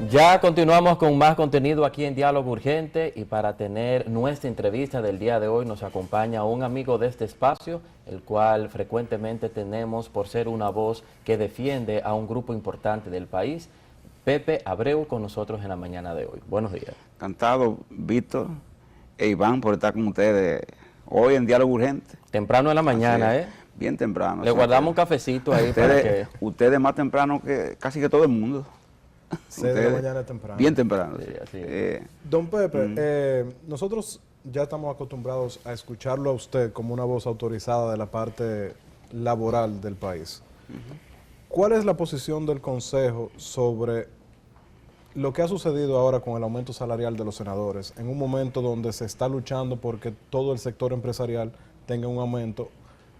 Ya continuamos con más contenido aquí en Diálogo Urgente y para tener nuestra entrevista del día de hoy nos acompaña un amigo de este espacio, el cual frecuentemente tenemos por ser una voz que defiende a un grupo importante del país, Pepe Abreu, con nosotros en la mañana de hoy. Buenos días. Encantado, Víctor e Iván, por estar con ustedes hoy en Diálogo Urgente. Temprano en la mañana, ¿eh? Bien temprano. Le guardamos un cafecito ahí para que... Ustedes más temprano que casi que todo el mundo. 6 de la mañana temprano. Bien temprano. Sí, así es. Don Pepe, nosotros ya estamos acostumbrados a escucharlo a usted como una voz autorizada de la parte laboral del país. ¿Cuál es la posición del Consejo sobre lo que ha sucedido ahora con el aumento salarial de los senadores, en un momento donde se está luchando porque todo el sector empresarial tenga un aumento,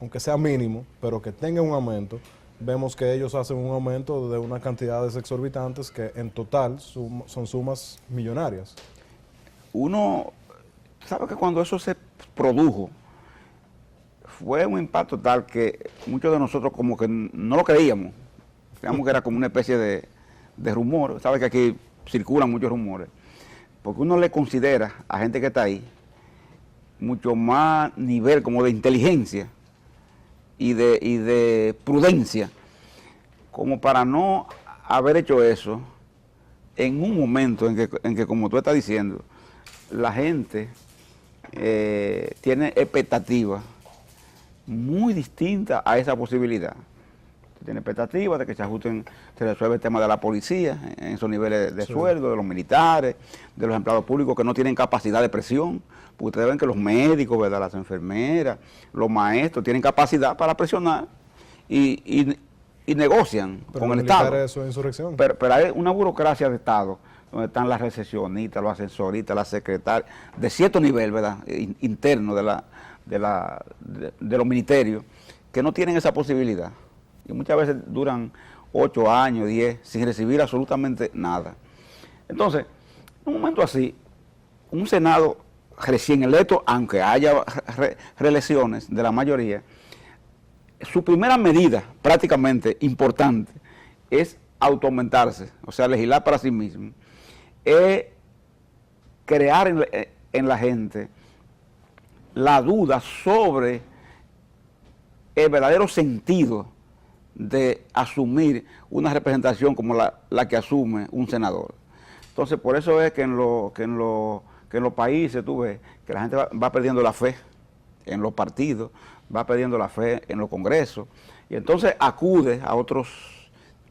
aunque sea mínimo, pero que tenga un aumento? Vemos que ellos hacen un aumento de unas cantidades exorbitantes que en total son sumas millonarias. Uno sabe que cuando eso se produjo, fue un impacto tal que muchos de nosotros como que no lo creíamos. Creíamos que era como una especie de rumor. Sabe que aquí circulan muchos rumores. Porque uno le considera a gente que está ahí mucho más nivel como de inteligencia y de prudencia, como para no haber hecho eso en un momento en que como tú estás diciendo, la gente tiene expectativas muy distintas a esa posibilidad. Tiene expectativas de que se ajusten, se resuelve el tema de la policía en esos niveles de sueldo, de los militares, de los empleados públicos que no tienen capacidad de presión, porque ustedes ven que los médicos, ¿verdad?, las enfermeras, los maestros tienen capacidad para presionar y negocian con el Estado. Eso es insurrección. Pero hay una burocracia de Estado donde están las recesionistas, los asesoristas, las secretarias, de cierto nivel, ¿verdad?, interno de los ministerios, que no tienen esa posibilidad. Y muchas veces duran 8 años, 10, sin recibir absolutamente nada. Entonces, en un momento así, un Senado recién electo, aunque haya reelecciones de la mayoría, su primera medida prácticamente importante es autoaumentarse, o sea, legislar para sí mismo, es crear en la gente la duda sobre el verdadero sentido de asumir una representación como la que asume un senador. Entonces, por eso es que en los países tú ves que la gente va perdiendo la fe en los partidos, va perdiendo la fe en los congresos, y entonces acude a otros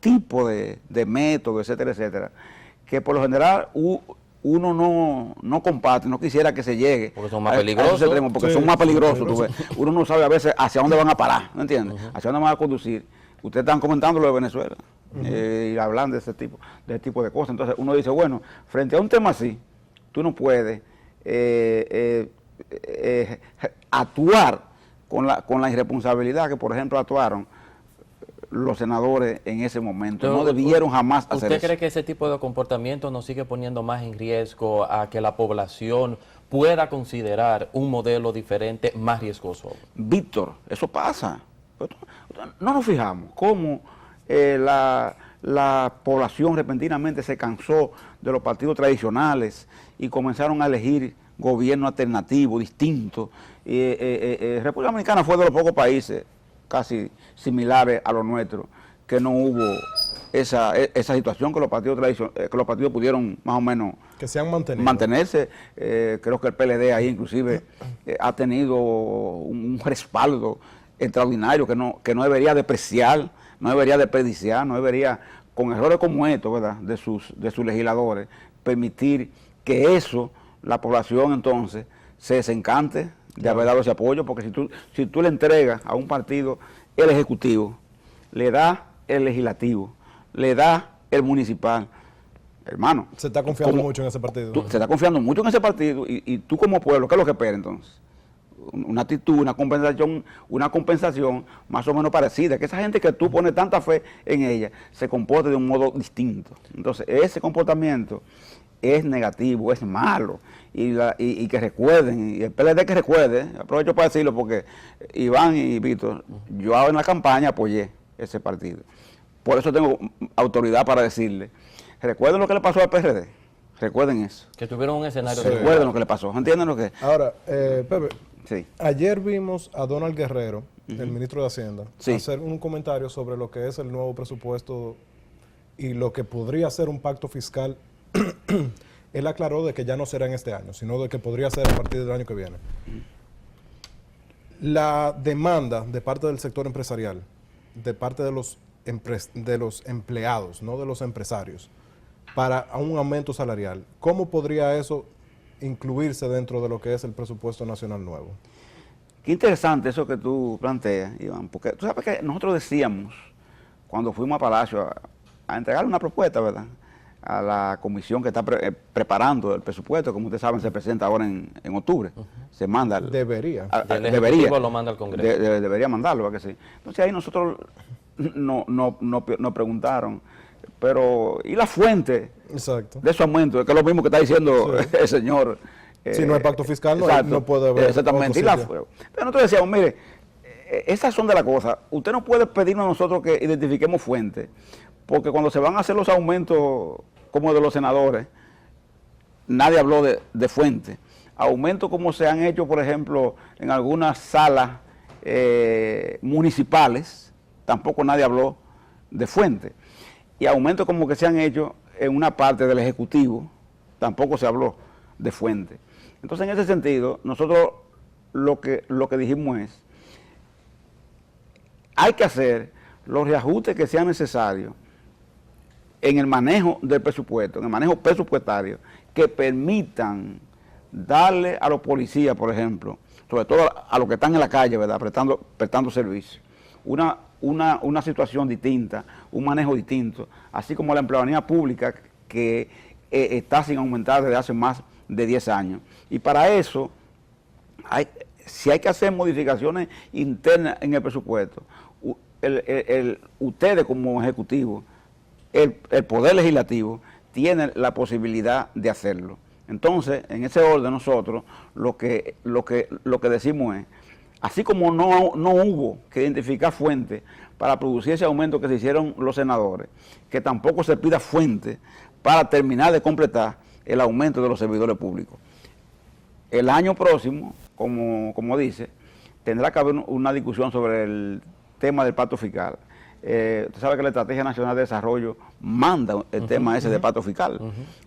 tipos de métodos, etcétera, etcétera, que por lo general uno no comparte, no quisiera que se llegue. Porque son más peligrosos. Porque son más peligrosos, tú ves. Uno no sabe a veces hacia dónde van a parar, ¿no entiendes? Hacia dónde van a conducir. Ustedes están comentando lo de Venezuela y hablan de ese tipo de cosas. Entonces uno dice, bueno, frente a un tema así, tú no puedes actuar con la irresponsabilidad que, por ejemplo, actuaron los senadores en ese momento. No debieron jamás hacer eso. ¿Usted cree que ese tipo de comportamiento nos sigue poniendo más en riesgo a que la población pueda considerar un modelo diferente más riesgoso? Víctor, eso pasa. No nos fijamos cómo la población repentinamente se cansó de los partidos tradicionales y comenzaron a elegir gobiernos alternativos, distintos. República Dominicana fue de los pocos países casi similares a los nuestros que no hubo esa situación, que los partidos pudieron más o menos que se han mantenerse. Creo que el PLD ahí inclusive ha tenido un respaldo extraordinario que no debería despreciar, no debería desperdiciar, no debería, con errores como estos, ¿verdad?, de sus legisladores, permitir que eso, la población entonces, se desencante de haber dado ese apoyo, porque si tú le entregas a un partido el ejecutivo, le da el legislativo, le da el municipal, hermano. Se está confiando mucho en ese partido. Se está confiando mucho en ese partido y tú como pueblo, ¿qué es lo que espera entonces? Una actitud, una compensación más o menos parecida, que esa gente que tú pones tanta fe en ella se comporte de un modo distinto. Entonces, ese comportamiento es negativo, es malo, y que recuerden, y el PLD que recuerde, aprovecho para decirlo porque Iván y Víctor, yo en la campaña apoyé ese partido, por eso tengo autoridad para decirle Recuerden lo que le pasó al PRD. Recuerden eso. Que tuvieron un escenario Sí. Recuerden lo que le pasó. ¿Entienden lo que? Ahora, Pepe, Sí. ayer vimos a Donald Guerrero, el ministro de Hacienda, Sí. hacer un comentario sobre lo que es el nuevo presupuesto y lo que podría ser un pacto fiscal. Él aclaró de que ya no será en este año, sino de que podría ser a partir del año que viene. La demanda de parte del sector empresarial, de parte de los empleados, no de los empresarios, para un aumento salarial, ¿cómo podría eso incluirse dentro de lo que es el presupuesto nacional nuevo? Qué interesante eso que tú planteas, Iván, porque tú sabes que nosotros decíamos, cuando fuimos a Palacio a entregar una propuesta, ¿verdad?, a la comisión que está preparando el presupuesto, como ustedes saben, se presenta ahora en octubre, se manda. Debería. El Debería. Ejecutivo lo manda al Congreso. Debería mandarlo, ¿verdad que sí? Entonces ahí nosotros nos preguntaron, pero ¿y la fuente Exacto. de esos aumentos? Que es lo mismo que está diciendo Sí. el señor. Si no hay pacto fiscal, exacto, no puede haber. Exactamente. otro Y sitio. pero nosotros decíamos, mire, esas son de las cosas. Usted no puede pedirnos a nosotros que identifiquemos fuentes, porque cuando se van a hacer los aumentos como de los senadores, nadie habló de fuente. Aumentos como se han hecho, por ejemplo, en algunas salas municipales, tampoco nadie habló de fuente. Y aumentos como que se han hecho en una parte del Ejecutivo, tampoco se habló de fuente. Entonces, en ese sentido, nosotros lo que dijimos es, hay que hacer los reajustes que sean necesarios en el manejo del presupuesto, en el manejo presupuestario, que permitan darle a los policías, por ejemplo, sobre todo a los que están en la calle, ¿verdad?, prestando servicio, una situación distinta, un manejo distinto, así como la empleomanía pública que está sin aumentar desde hace más de 10 años. Y para eso, si hay que hacer modificaciones internas en el presupuesto, ustedes como ejecutivo, el Poder Legislativo, tienen la posibilidad de hacerlo. Entonces, en ese orden nosotros lo que decimos es, así como no hubo que identificar fuentes para producir ese aumento que se hicieron los senadores, que tampoco se pida fuente para terminar de completar el aumento de los servidores públicos. El año próximo, como dice, tendrá que haber una discusión sobre el tema del pacto fiscal. Usted sabe que la Estrategia Nacional de Desarrollo manda el tema ese de pacto fiscal.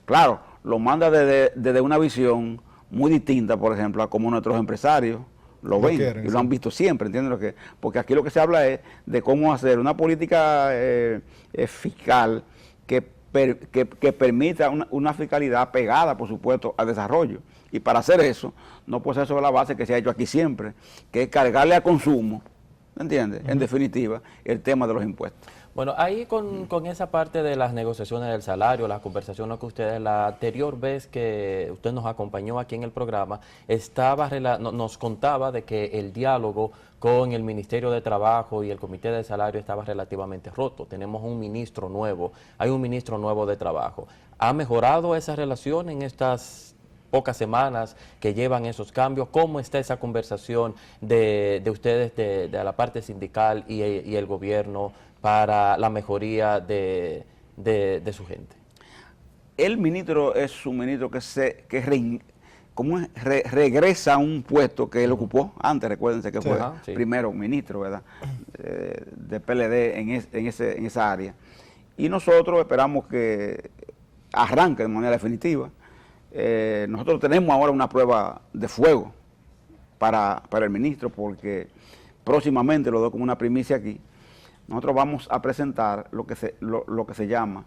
Claro, lo manda desde una visión muy distinta, por ejemplo, a como nuestros empresarios lo ven quieren, y lo han visto siempre, ¿entienden lo que? Porque aquí lo que se habla es de cómo hacer una política fiscal que permita una fiscalidad pegada, por supuesto, al desarrollo. Y para hacer eso, no puede ser sobre la base que se ha hecho aquí siempre, que es cargarle al consumo, ¿entiendes? En definitiva, el tema de los impuestos. Bueno, ahí con esa parte de las negociaciones del salario, las conversaciones que ustedes, la anterior vez que usted nos acompañó aquí en el programa, nos contaba de que el diálogo con el Ministerio de Trabajo y el Comité de Salario estaba relativamente roto. Tenemos un ministro nuevo, hay un ministro nuevo de Trabajo. ¿Ha mejorado esa relación en estas pocas semanas que llevan esos cambios? ¿Cómo está esa conversación de ustedes, de la parte sindical y el gobierno para la mejoría de su gente? El ministro es un ministro regresa a un puesto que él ocupó antes, recuérdense que fue primero ministro, ¿verdad?, de PLD en esa área. Y nosotros esperamos que arranque de manera definitiva. Nosotros tenemos ahora una prueba de fuego para el ministro, porque próximamente, lo doy como una primicia aquí, nosotros vamos a presentar lo que se llama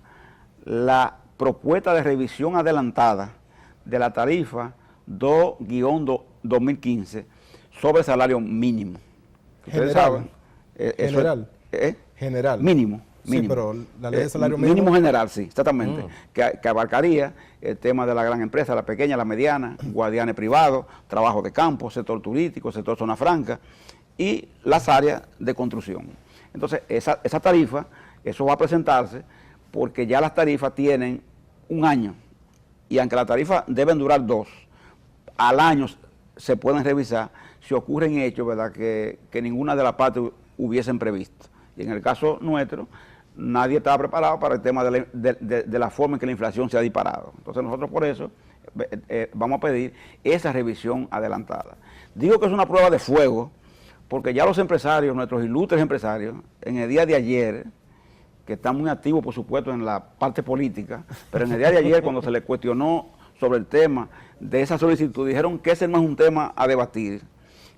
la propuesta de revisión adelantada de la tarifa 2-2015 sobre el salario mínimo. Ustedes saben, General. General. Mínimo. Sí, pero la ley de salario mínimo. Mínimo general, sí, exactamente. Que abarcaría el tema de la gran empresa, la pequeña, la mediana, guardianes privados, trabajo de campo, sector turístico, sector zona franca y las áreas de construcción. Entonces, esa tarifa, eso va a presentarse porque ya las tarifas tienen un año. Y aunque las tarifas deben durar 2, al año se pueden revisar si ocurren hechos, ¿verdad?, que ninguna de las partes hubiesen previsto. Y en el caso nuestro, nadie estaba preparado para el tema de la forma en que la inflación se ha disparado. Entonces nosotros por eso vamos a pedir esa revisión adelantada. Digo que es una prueba de fuego, porque ya los empresarios, nuestros ilustres empresarios, en el día de ayer, que están muy activos por supuesto en la parte política, pero en el día de ayer cuando se les cuestionó sobre el tema de esa solicitud, dijeron que ese no es un tema a debatir,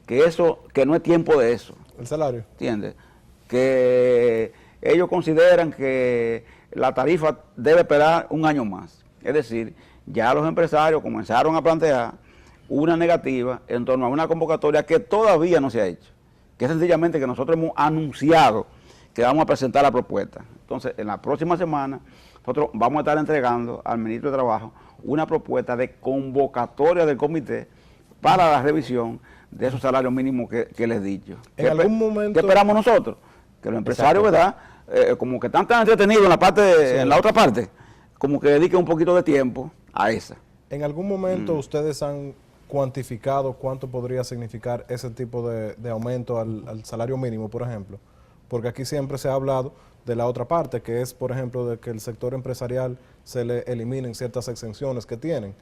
que no es tiempo de eso. El salario. ¿Entiendes? Que ellos consideran que la tarifa debe esperar un año más. Es decir, ya los empresarios comenzaron a plantear una negativa en torno a una convocatoria que todavía no se ha hecho, que es sencillamente que nosotros hemos anunciado que vamos a presentar la propuesta. Entonces, en la próxima semana, nosotros vamos a estar entregando al ministro de Trabajo una propuesta de convocatoria del comité para la revisión de esos salarios mínimos que les he dicho. En algún momento... ¿Qué esperamos nosotros? Que los empresarios, ¿verdad? Como que están tan entretenidos en la parte, en la otra parte, como que dediquen un poquito de tiempo a esa. ¿En algún momento ustedes han cuantificado cuánto podría significar ese tipo de aumento al salario mínimo, por ejemplo? Porque aquí siempre se ha hablado de la otra parte, que es, por ejemplo, de que el sector empresarial se le eliminen ciertas exenciones que tienen.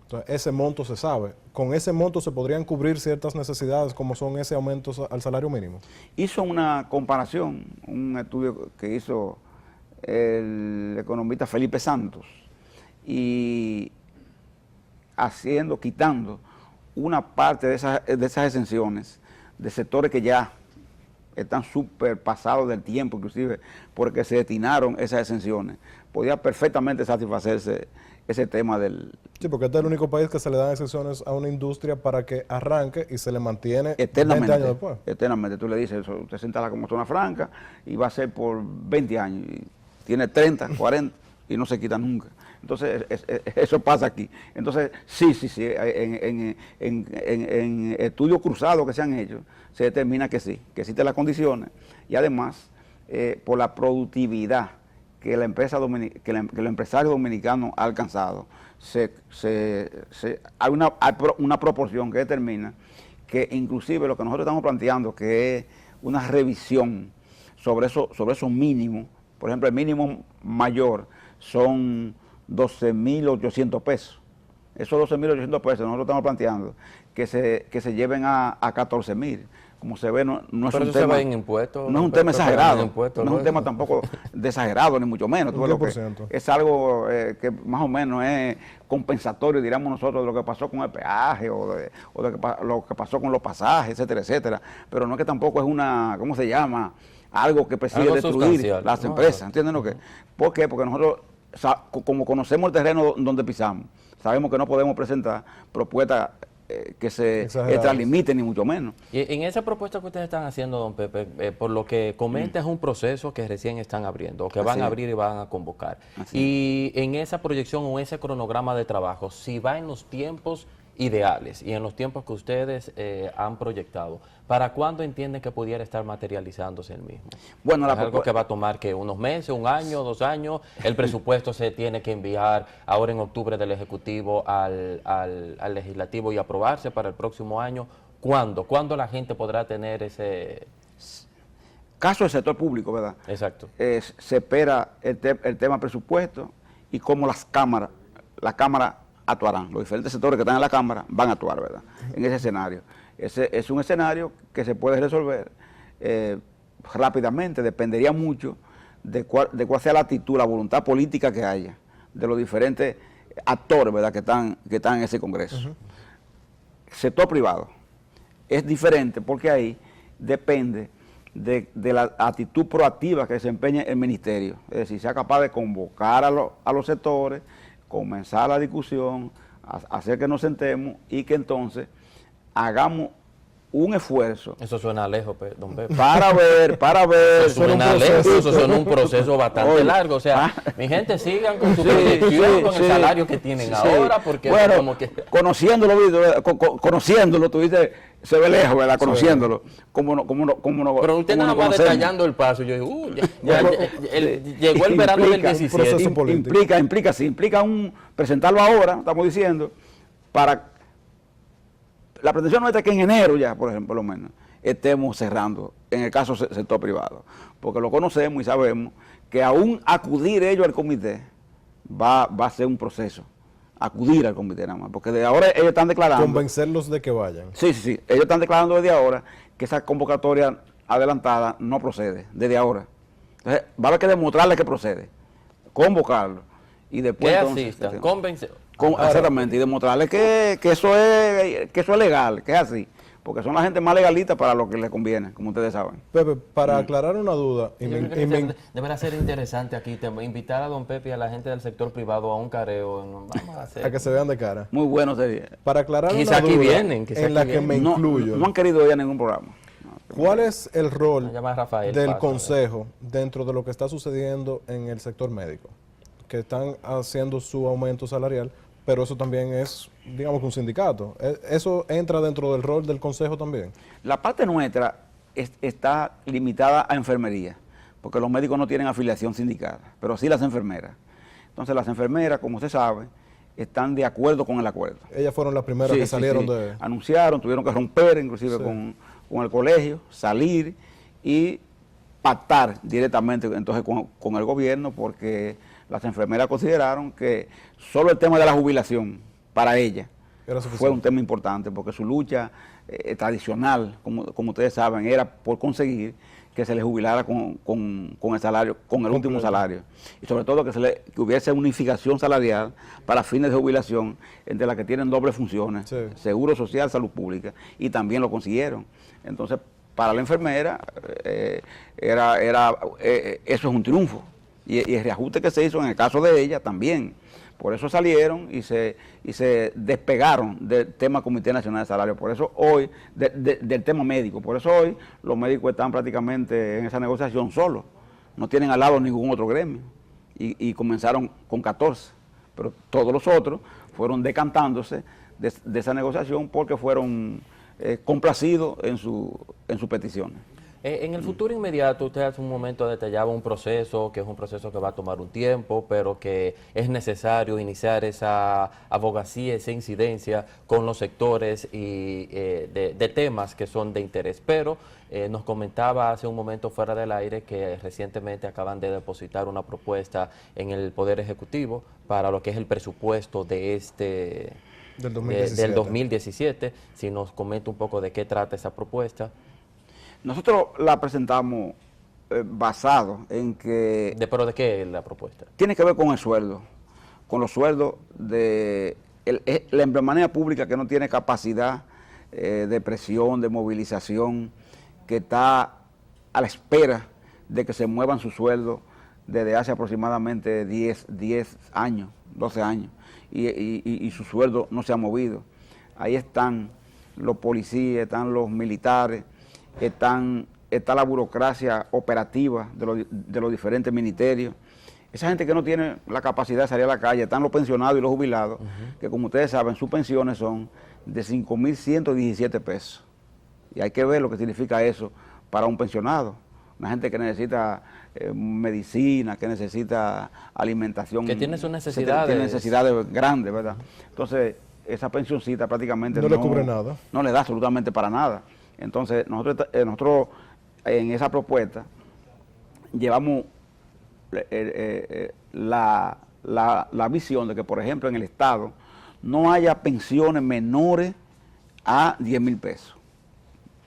Entonces, ese monto se sabe. ¿Con ese monto se podrían cubrir ciertas necesidades como son ese aumento al salario mínimo? Hizo una comparación, un estudio que hizo el economista Felipe Santos, y quitando una parte de esas exenciones de sectores que ya están súper pasados del tiempo, inclusive porque se destinaron esas exenciones, podía perfectamente satisfacerse ese tema del... Sí, porque este es el único país que se le dan exenciones a una industria para que arranque y se le mantiene eternamente, 20 años después. Eternamente. Tú le dices, usted se instala como zona franca y va a ser por 20 años, y tiene 30, 40 y no se quita nunca. Entonces, eso pasa aquí. Entonces, sí, en estudios cruzados que se han hecho, se determina que sí, que existen las condiciones y además, por la productividad que la empresa que el empresario dominicano ha alcanzado, hay una proporción que determina que inclusive lo que nosotros estamos planteando, que es una revisión sobre esos mínimos. Por ejemplo, el mínimo mayor son 12.800 pesos. Esos 12.800 pesos nosotros estamos planteando que se lleven a 14.000. Como se ve, no es un tema, impuestos, no es un tema exagerado, no es un tema tampoco de exagerado, ni mucho menos. Es algo que más o menos es compensatorio, diríamos nosotros, de lo que pasó con el peaje o de lo que pasó con los pasajes, etcétera, etcétera. Pero no es que tampoco es una, ¿cómo se llama? Algo que persigue destruir las empresas. ¿Entienden lo que? ¿Por qué? Porque nosotros, como conocemos el terreno donde pisamos, sabemos que no podemos presentar propuestas que se extralimiten, ni mucho menos. Y en esa propuesta que ustedes están haciendo, don Pepe, por lo que comenta, es un proceso que recién están abriendo, que van a abrir y van a convocar. Y en esa proyección o ese cronograma de trabajo, si va en los tiempos ideales y en los tiempos que ustedes han proyectado, ¿para cuándo entienden que pudiera estar materializándose el mismo? Bueno, ¿es algo que va a tomar que unos meses, un año, 2 años? El presupuesto se tiene que enviar ahora en octubre del Ejecutivo al Legislativo y aprobarse para el próximo año. ¿Cuándo? ¿Cuándo la gente podrá tener ese...? Caso del sector público, ¿verdad? Exacto. Se espera el tema presupuesto y cómo las cámaras actuarán. Los diferentes sectores que están en la Cámara van a actuar, ¿verdad? En ese escenario. Ese es un escenario que se puede resolver rápidamente, dependería mucho de cuál sea la actitud, la voluntad política que haya de los diferentes actores, ¿verdad?, que están en ese Congreso. Sector privado es diferente porque ahí depende de la actitud proactiva que desempeñe el ministerio, es decir, sea capaz de convocar a los sectores, comenzar la discusión, hacer que nos sentemos y que entonces hagamos un esfuerzo. Eso suena lejos, don Pepe. Para ver. Eso suena lejos, eso suena un proceso bastante largo. O sea, mi gente, sigan con su proyección, con el salario que tienen ahora, porque bueno, como que... conociéndolo, tú dices, se ve lejos, ¿verdad? Conociéndolo. Como no, pero usted nada más detallando el paso, yo digo, llegó el verano del 17. Implica presentarlo ahora, estamos diciendo, para... La pretensión nuestra es que en enero ya, por ejemplo, lo menos, estemos cerrando, en el caso del sector privado. Porque lo conocemos y sabemos que aún acudir ellos al comité va a ser un proceso. Acudir al comité nada más. Porque de ahora ellos están declarando... Convencerlos de que vayan. Sí. Ellos están declarando desde ahora que esa convocatoria adelantada no procede, desde ahora. Entonces, va a haber que demostrarle que procede. Convocarlo. Y después Que entonces, asistan, convencer. exactamente, y demostrarle que eso es legal, que es así. Porque son la gente más legalista para lo que les conviene, como ustedes saben. Pepe, para aclarar una duda, Deberá ser interesante aquí invitar a don Pepe y a la gente del sector privado a un careo. Vamos a hacer. a que se vean de cara. Muy bueno sería. Para aclarar Quizá una aquí duda vienen, quizá en aquí la que vienen. me incluyo. No han querido ir a ningún programa. ¿Cuál es el rol Llama a Rafael del Paso, Consejo dentro de lo que está sucediendo en el sector médico? Que están haciendo su aumento salarial, pero eso también es, digamos, que un sindicato. ¿Eso entra dentro del rol del Consejo también? La parte nuestra está limitada a enfermería, porque los médicos no tienen afiliación sindical, pero sí las enfermeras. Entonces las enfermeras, como usted sabe, están de acuerdo con el acuerdo. Ellas fueron las primeras Sí, que sí, salieron sí. de... Anunciaron, tuvieron que romper inclusive Sí. con el colegio, salir y pactar directamente entonces con el gobierno, porque las enfermeras consideraron que solo el tema de la jubilación para ellas Era fue suficiente. un tema importante, porque su lucha tradicional, como ustedes saben, era por conseguir que se les jubilara con el salario, con el último salario. Y sobre todo que hubiese unificación salarial para fines de jubilación entre las que tienen dobles funciones, Sí. seguro social, salud pública, y también lo consiguieron. Entonces, para la enfermera, eso es un triunfo. Y el reajuste que se hizo en el caso de ella también. Por eso salieron y se despegaron del tema Comité Nacional de Salario. Por eso hoy, del tema médico, por eso hoy los médicos están prácticamente en esa negociación solos. No tienen al lado ningún otro gremio. Y comenzaron con 14. Pero todos los otros fueron decantándose de esa negociación porque fueron complacidos en sus peticiones. En el futuro inmediato, usted hace un momento detallaba un proceso, que es un proceso que va a tomar un tiempo, pero que es necesario iniciar esa abogacía, esa incidencia con los sectores y de temas que son de interés. Pero nos comentaba hace un momento fuera del aire que recientemente acaban de depositar una propuesta en el Poder Ejecutivo para lo que es el presupuesto de Del 2017. del 2017. Si nos comenta un poco de qué trata esa propuesta. Nosotros la presentamos basado en que ¿Pero de qué es la propuesta? tiene que ver con el sueldo, con los sueldos de la empleomanía pública que no tiene capacidad de presión, de movilización, que está a la espera de que se muevan sus sueldos desde hace aproximadamente 10 años, 12 años, y su sueldo no se ha movido. Ahí están los policías, están los militares, está la burocracia operativa de los diferentes ministerios. Esa gente que no tiene la capacidad de salir a la calle, están los pensionados y los jubilados, que como ustedes saben, sus pensiones son de 5.117 pesos. Y hay que ver lo que significa eso para un pensionado. Una gente que necesita medicina, que necesita alimentación. Que tiene sus necesidades. Tiene necesidades grandes, ¿verdad? Entonces, esa pensioncita prácticamente No le cubre nada. No le da absolutamente para nada. Entonces, nosotros en esa propuesta llevamos la visión de que, por ejemplo, en el Estado no haya pensiones menores a 10.000 pesos.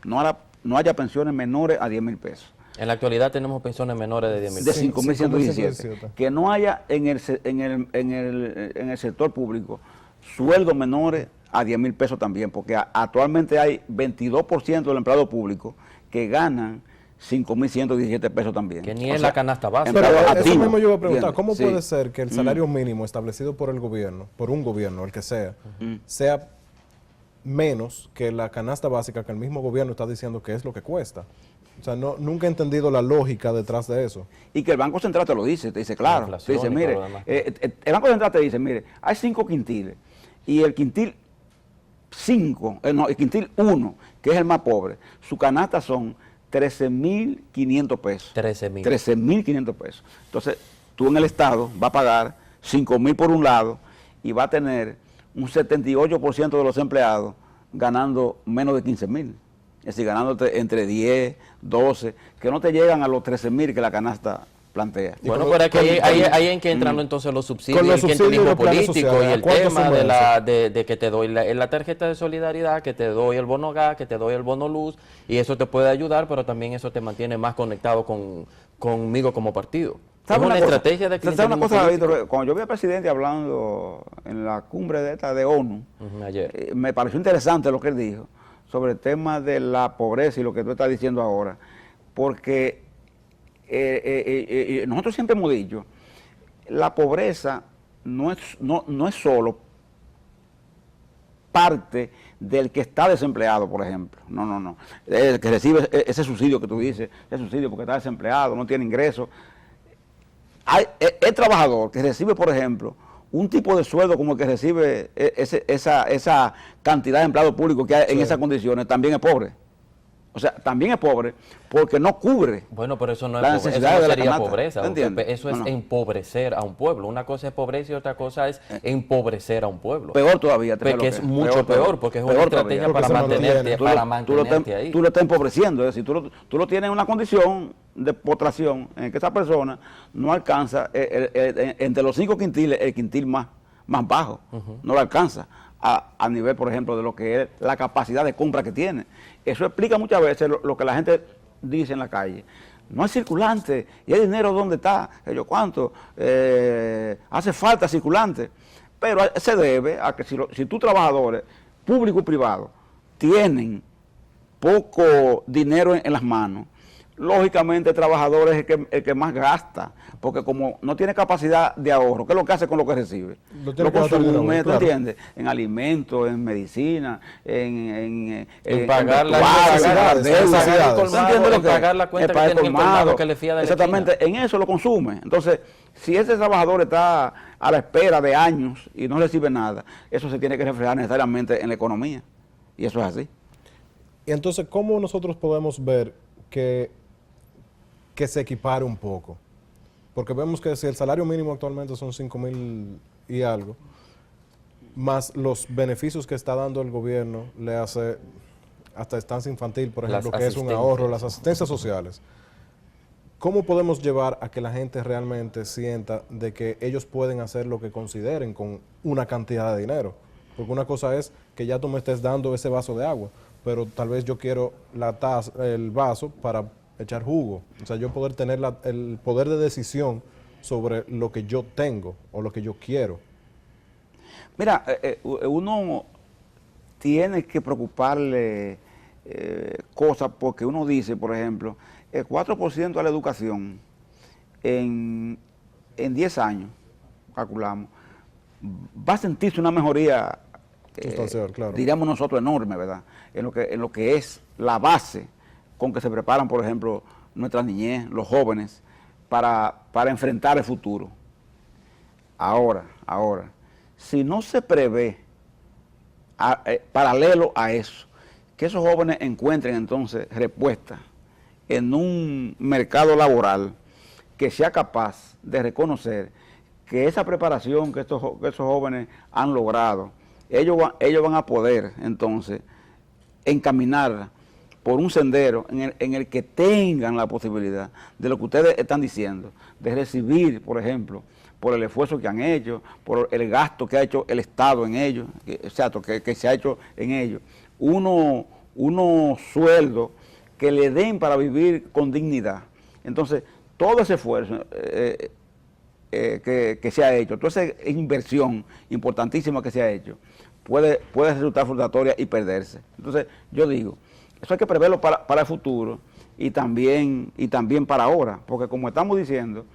No haya pensiones menores a 10.000 pesos. En la actualidad tenemos pensiones menores de 10.000 De pesos. 5.117. Que no haya en el sector público sueldos menores a 10.000 pesos también, porque actualmente hay 22% del empleado público que ganan 5.117 pesos también. Que ni es la canasta básica. Pero Empleado eso activo, mismo yo iba a preguntar, ¿entiendes? ¿cómo Sí. puede ser que el salario mínimo establecido por el gobierno, por un gobierno, el que sea, sea menos que la canasta básica que el mismo gobierno está diciendo que es lo que cuesta? O sea, nunca he entendido la lógica detrás de eso. Y que el Banco Central te lo dice, te dice claro. Te inflación dice, y mire, todo lo demás. el Banco Central te dice, mire, hay 5 quintiles y el quintil 5, el quintil 1, que es el más pobre, su canasta son 13.500 pesos. 13.000. 13.500 pesos. Entonces, tú en el Estado vas a pagar 5.000 por un lado y va a tener un 78% de los empleados ganando menos de 15.000. es decir, ganándote entre 10, 12, que no te llegan a los 13.000 que la canasta plantea. Bueno, pero es que ahí en que entran entonces los subsidios, el clientelismo político y el tema de que te doy la tarjeta de solidaridad, que te doy el bono gas, que te doy el bono luz, y eso te puede ayudar, pero también eso te mantiene más conectado conmigo como partido. Es una estrategia de clientelismo una cosa, político. Víctor, cuando yo vi al presidente hablando en la cumbre de ONU, ayer, me pareció interesante lo que él dijo sobre el tema de la pobreza y lo que tú estás diciendo ahora, porque nosotros siempre hemos dicho, la pobreza no es solo parte del que está desempleado, por ejemplo. No. El que recibe ese subsidio que tú dices, ese subsidio porque está desempleado, no tiene ingresos. El trabajador que recibe, por ejemplo, un tipo de sueldo como el que recibe esa cantidad de empleados públicos que hay en esas condiciones, también es pobre. O sea, también es pobre porque no cubre. Bueno, pero eso no, la eso no sería pobreza. Eso es empobrecer a un pueblo. Una cosa es pobreza y otra cosa es empobrecer a un pueblo. Peor todavía. Porque es mucho peor, porque es una estrategia para mantenerte ahí. Tú lo estás empobreciendo. Es decir, tú lo tienes en una condición de postración en que esa persona no alcanza entre los 5 quintiles, el quintil más bajo. No lo alcanza a nivel, por ejemplo, de lo que es la capacidad de compra que tiene. Eso explica muchas veces lo que la gente dice en la calle. No hay circulante, y el dinero ¿dónde está? ¿Cuánto? Hace falta circulante. Pero se debe a que si tus trabajadores, público y privado, tienen poco dinero en las manos, lógicamente el trabajador es el que más gasta, porque como no tiene capacidad de ahorro, ¿qué es lo que hace con lo que recibe? Lo consume, ¿tú entiendes? En alimentos, en medicina, en pagar la cuenta que tiene el colmado que le fía de la exactamente, esquina. en eso lo consume. Entonces, si ese trabajador está a la espera de años y no recibe nada, eso se tiene que reflejar necesariamente en la economía, y eso es así. Y entonces, ¿cómo nosotros podemos ver que se equipare un poco? Porque vemos que si el salario mínimo actualmente son 5.000 y algo, más los beneficios que está dando el gobierno, le hace hasta estancia infantil, por ejemplo, que es un ahorro, las asistencias sociales. ¿Cómo podemos llevar a que la gente realmente sienta de que ellos pueden hacer lo que consideren con una cantidad de dinero? Porque una cosa es que ya tú me estés dando ese vaso de agua, pero tal vez yo quiero el vaso para echar jugo. O sea, yo poder tener el poder de decisión sobre lo que yo tengo o lo que yo quiero. Mira, uno tiene que preocuparle cosas porque uno dice, por ejemplo, el 4% a la educación en 10 años, calculamos, va a sentirse una mejoría, sustancial, claro, diríamos nosotros, enorme, ¿verdad? En lo que es la base con que se preparan, por ejemplo, nuestra niñez, los jóvenes, para enfrentar el futuro. Ahora, si no se prevé, paralelo a eso, que esos jóvenes encuentren entonces respuesta en un mercado laboral que sea capaz de reconocer que esa preparación que esos jóvenes han logrado, ellos van a poder entonces encaminar por un sendero en el que tengan la posibilidad de lo que ustedes están diciendo, de recibir, por ejemplo, por el esfuerzo que han hecho, por el gasto que ha hecho el Estado en ellos, que se ha hecho en ellos, unos sueldos que le den para vivir con dignidad. Entonces, todo ese esfuerzo que se ha hecho, toda esa inversión importantísima que se ha hecho, puede resultar frustratoria y perderse. Entonces, yo digo, eso hay que preverlo para el futuro y también para ahora, porque como estamos diciendo,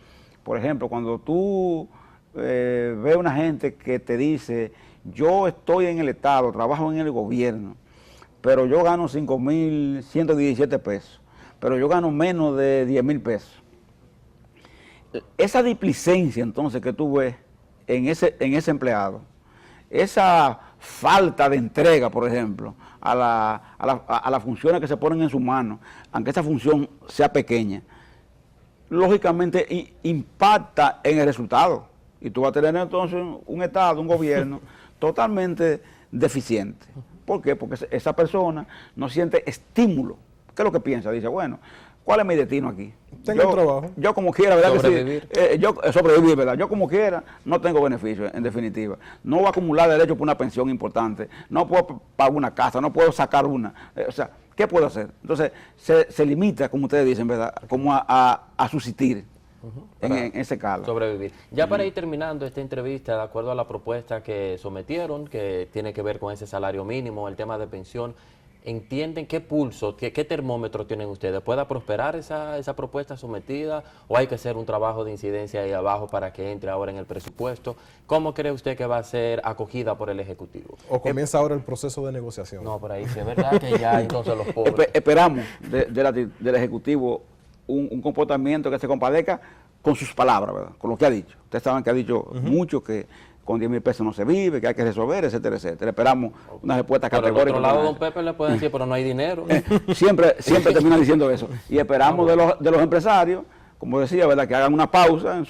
por ejemplo, cuando tú ves una gente que te dice, yo estoy en el Estado, trabajo en el gobierno, pero yo gano 5.117 pesos, pero yo gano menos de 10.000 pesos. Esa displicencia entonces que tú ves en ese empleado, esa falta de entrega, por ejemplo, a las funciones que se ponen en sus manos, aunque esa función sea pequeña, lógicamente impacta en el resultado. Y tú vas a tener entonces un Estado, un gobierno totalmente deficiente. ¿Por qué? Porque esa persona no siente estímulo. ¿Qué es lo que piensa? Dice, bueno, ¿cuál es mi destino aquí? Tengo un trabajo. Yo como quiera, ¿verdad? Sobrevivir. Que sí, sobrevivir, ¿verdad? Yo como quiera no tengo beneficio, en definitiva. No voy a acumular derecho por una pensión importante. No puedo pagar una casa, no puedo sacar una. O sea, ¿qué puedo hacer? Entonces, se limita, como ustedes dicen, ¿verdad? Como a subsistir en ese caso. Sobrevivir. Ya para ir terminando esta entrevista, de acuerdo a la propuesta que sometieron, que tiene que ver con ese salario mínimo, el tema de pensión, ¿entienden qué pulso, qué termómetro tienen ustedes? ¿Puede prosperar esa propuesta sometida o hay que hacer un trabajo de incidencia ahí abajo para que entre ahora en el presupuesto? ¿Cómo cree usted que va a ser acogida por el Ejecutivo? ¿O comienza ahora el proceso de negociación? No, por ahí sí es verdad que ya entonces los pobres... Esperamos del Ejecutivo un comportamiento que se compadezca con sus palabras, ¿verdad? Con lo que ha dicho. Ustedes saben que ha dicho mucho que con 10,000 pesos no se vive, que hay que resolver, etcétera, etcétera. Esperamos una respuesta categórica. Por otro lado, don Pepe le puede decir, pero no hay dinero. Siempre termina diciendo eso. Y esperamos de los empresarios, como decía, ¿verdad?, que hagan una pausa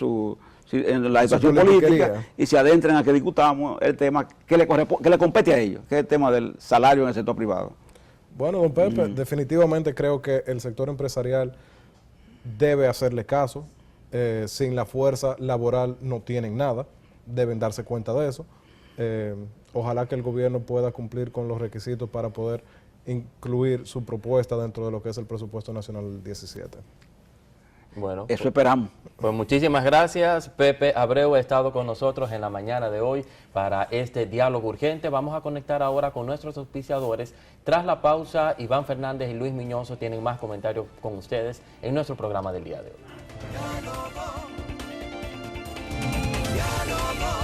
en la situación política y se adentren a que discutamos el tema que le compete a ellos, que es el tema del salario en el sector privado. Bueno, don Pepe, definitivamente creo que el sector empresarial debe hacerle caso. Sin la fuerza laboral no tienen nada. Deben darse cuenta de eso. Ojalá que el gobierno pueda cumplir con los requisitos para poder incluir su propuesta dentro de lo que es el presupuesto nacional del 17. Bueno, eso esperamos. Pues muchísimas gracias. Pepe Abreu ha estado con nosotros en la mañana de hoy para este diálogo urgente. Vamos a conectar ahora con nuestros auspiciadores. Tras la pausa, Iván Fernández y Luis Miñoso tienen más comentarios con ustedes en nuestro programa del día de hoy. Diálogo.